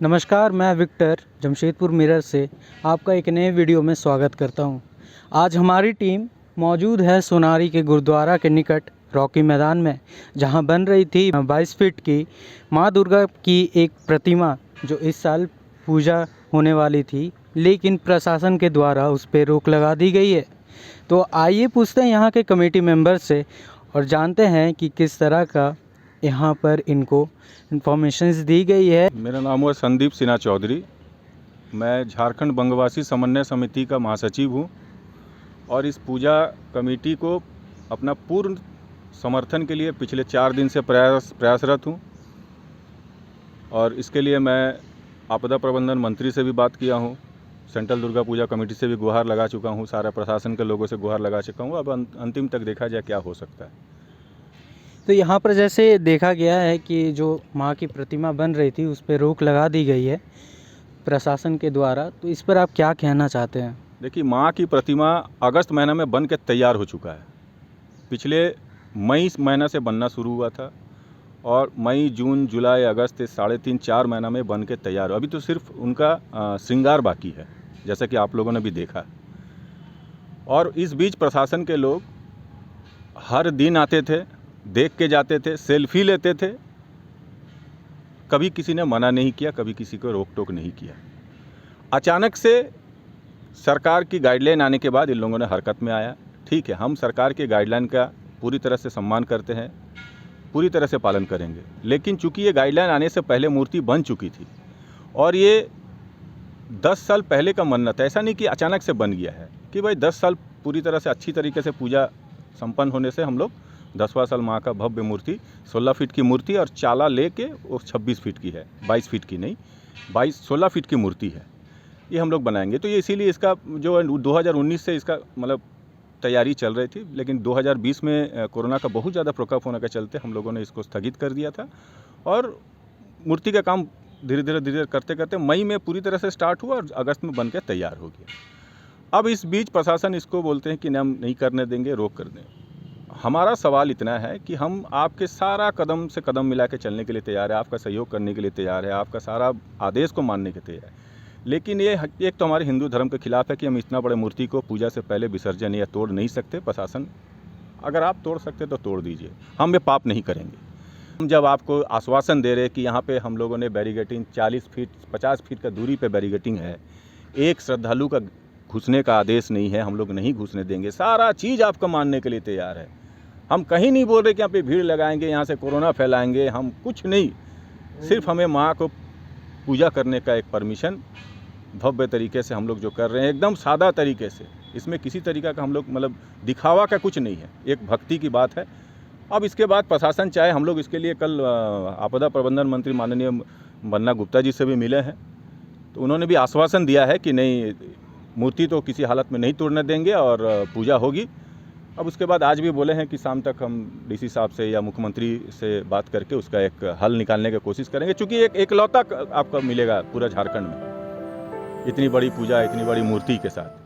नमस्कार, मैं Victor Jamshedpur mirror से आपका एक नए वीडियो में स्वागत करता हूं। आज हमारी टीम मौजूद है सोनारी के गुरुद्वारा के निकट रॉकी मैदान में, जहां बन रही थी 22 फीट की मां दुर्गा की एक प्रतिमा, जो इस साल पूजा होने वाली थी, लेकिन प्रशासन के द्वारा उस पर रोक लगा दी गई है। तो आइए पूछते हैं यहाँ के कमेटी मेंबर से और जानते हैं कि किस तरह का यहाँ पर इनको इन्फॉर्मेशंस दी गई है। मेरा नाम है संदीप सिन्हा चौधरी। मैं झारखंड बंगवासी समन्वय समिति का महासचिव हूँ और इस पूजा कमेटी को अपना पूर्ण समर्थन के लिए पिछले 4 दिन से प्रयासरत हूँ। और इसके लिए मैं आपदा प्रबंधन मंत्री से भी बात किया हूँ, सेंट्रल दुर्गा पूजा कमेटी से भी गुहार लगा चुका हूँ, सारा प्रशासन के लोगों से गुहार लगा चुका हूँ। अब अंतिम तक देखा जाए क्या हो सकता है। तो यहाँ पर जैसे देखा गया है कि जो माँ की प्रतिमा बन रही थी उस पर रोक लगा दी गई है प्रशासन के द्वारा, तो इस पर आप क्या कहना चाहते हैं? देखिए, माँ की प्रतिमा अगस्त महीना में बन के तैयार हो चुका है। पिछले मई महीना से बनना शुरू हुआ था और मई, जून, जुलाई, अगस्त 3.5-4 महीना में बन के तैयार हो। अभी तो सिर्फ उनका श्रृंगार बाकी है, जैसा कि आप लोगों ने भी देखा। और इस बीच प्रशासन के लोग हर दिन आते थे, देख के जाते थे, सेल्फी लेते थे। कभी किसी ने मना नहीं किया, कभी किसी को रोक टोक नहीं किया। अचानक से सरकार की गाइडलाइन आने के बाद इन लोगों ने हरकत में आया। ठीक है, हम सरकार के गाइडलाइन का पूरी तरह से सम्मान करते हैं, पूरी तरह से पालन करेंगे। लेकिन चूंकि ये गाइडलाइन आने से पहले मूर्ति बन चुकी थी और ये 10 साल पहले का मन्नत है, ऐसा नहीं कि अचानक से बन गया है कि भाई 10 साल पूरी तरह से अच्छी तरीके से पूजा संपन्न होने से हम लोग 10वां साल माँ का भव्य मूर्ति 16 फीट की मूर्ति और चाला लेके वो 26 फीट की है, 22 फीट की नहीं, 16 फीट की मूर्ति है, ये हम लोग बनाएंगे। तो ये इसीलिए इसका जो 2019 से इसका मतलब तैयारी चल रही थी, लेकिन 2020 में कोरोना का बहुत ज़्यादा प्रकोप होने के चलते हम लोगों ने इसको स्थगित कर दिया था और मूर्ति का काम धीरे धीरे करते करते मई में पूरी तरह से स्टार्ट हुआ और अगस्त में बन के तैयार हो गया। अब इस बीच प्रशासन इसको बोलते हैं कि हम नहीं करने देंगे, रोक कर दें। हमारा सवाल इतना है कि हम आपके सारा कदम से कदम मिला के चलने के लिए तैयार है, आपका सहयोग करने के लिए तैयार है, आपका सारा आदेश को मानने के तैयार है। लेकिन ये एक तो हमारे हिंदू धर्म के खिलाफ है कि हम इतना बड़े मूर्ति को पूजा से पहले विसर्जन या तोड़ नहीं सकते। प्रशासन, अगर आप तोड़ सकते तो तोड़ दीजिए, हम ये पाप नहीं करेंगे। हम जब आपको आश्वासन दे रहे कि यहाँ पे हम लोगों ने बैरिगेटिंग 40 फीट 50 फीट का दूरी पे बैरिगेटिंग है, एक श्रद्धालु का घुसने का आदेश नहीं है, हम लोग नहीं घुसने देंगे, सारा चीज़ आपका मानने के लिए तैयार है। हम कहीं नहीं बोल रहे कि यहाँ पे भीड़ लगाएंगे, यहाँ से कोरोना फैलाएंगे, हम कुछ नहीं, सिर्फ हमें माँ को पूजा करने का एक परमिशन भव्य तरीके से हम लोग जो कर रहे हैं, एकदम सादा तरीके से, इसमें किसी तरीका का हम लोग मतलब दिखावा का कुछ नहीं है, एक भक्ति की बात है। अब इसके बाद प्रशासन चाहे, हम लोग इसके लिए कल आपदा प्रबंधन मंत्री माननीय बन्ना गुप्ता जी से भी मिले हैं, तो उन्होंने भी आश्वासन दिया है कि नहीं, मूर्ति तो किसी हालत में नहीं तोड़ने देंगे और पूजा होगी। अब उसके बाद आज भी बोले हैं कि शाम तक हम डीसी साहब से या मुख्यमंत्री से बात करके उसका एक हल निकालने की कोशिश करेंगे, क्योंकि एक एकलौता आपको मिलेगा पूरा झारखंड में इतनी बड़ी पूजा, इतनी बड़ी मूर्ति के साथ।